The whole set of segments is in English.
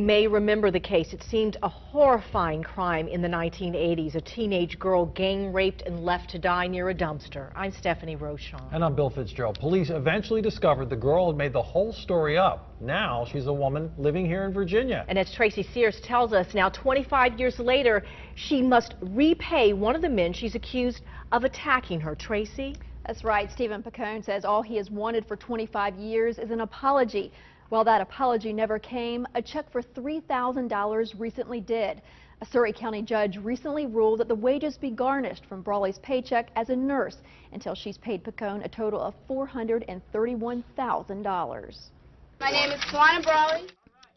may remember the case. It seemed a horrifying crime in the 1980s. A teenage girl gang raped and left to die near a dumpster. I'm Stephanie Rochon. And I'm Bill Fitzgerald. Police eventually discovered the girl had made the whole story up. Now she's a woman living here in Virginia. And as Tracy Sears tells us, now 25 years later, she must repay one of the men she's accused of attacking her. Tracy? That's right. Stephen Picone says all he has wanted for 25 years is an apology. While that apology never came, a check for $3,000 recently did. A Surrey County judge recently ruled that the wages be garnished from Brawley's paycheck as a nurse until she's paid Picone a total of $431,000. My name is Tawana Brawley.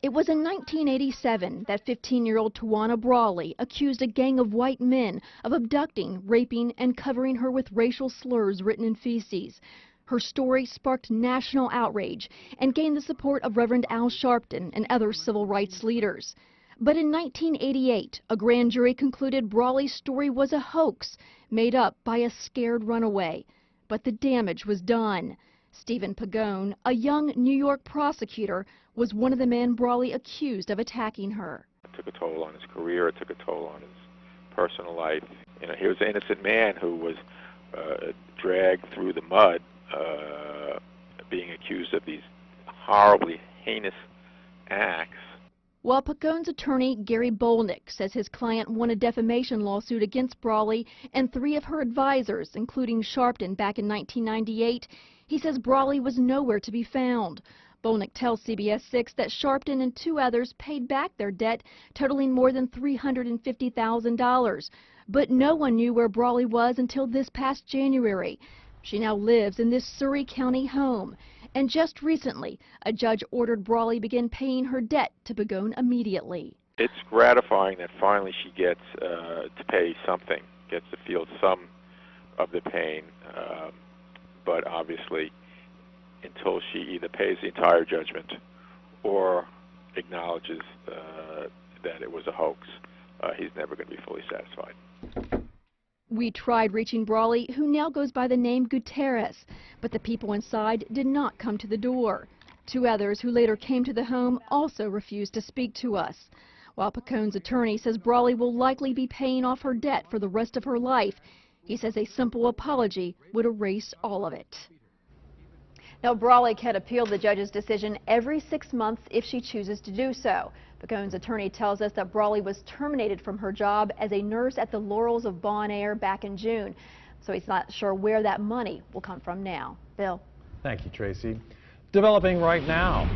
It was in 1987 that 15-year-old Tawana Brawley accused a gang of white men of abducting, raping, and covering her with racial slurs written in feces. Her story sparked national outrage and gained the support of Reverend Al Sharpton and other civil rights leaders. But in 1988, a grand jury concluded Brawley's story was a hoax made up by a scared runaway. But the damage was done. Stephen Picone, a young New York prosecutor, was one of the men Brawley accused of attacking her. It took a toll on his career. It took a toll on his personal life. You know, he was an innocent man who was dragged through the mud, being accused of these horribly heinous acts. While Picone's attorney, Gary Bolnick, says his client won a defamation lawsuit against Brawley and 3 of her advisors, including Sharpton back in 1998, he says Brawley was nowhere to be found. Bolnick tells CBS 6 that Sharpton and 2 others paid back their debt, totaling more than $350,000. But no one knew where Brawley was until this past January. She now lives in this Surrey County home. And just recently, a judge ordered Brawley begin paying her debt to Picone immediately. It's gratifying that finally she gets to pay something, gets to feel some of the pain. But obviously, until she either pays the entire judgment or acknowledges that it was a hoax, he's never going to be fully satisfied. We tried reaching Brawley, who now goes by the name Gutierrez, but the people inside did not come to the door. 2 others who later came to the home also refused to speak to us. While Picone's attorney says Brawley will likely be paying off her debt for the rest of her life, he says a simple apology would erase all of it. Now, Brawley can appeal the judge's decision every 6 months if she chooses to do so. Picone's attorney tells us that Brawley was terminated from her job as a nurse at the Laurels of Bon Air back in June. So he's not sure where that money will come from now. Bill. Thank you, Tracy. Developing right now.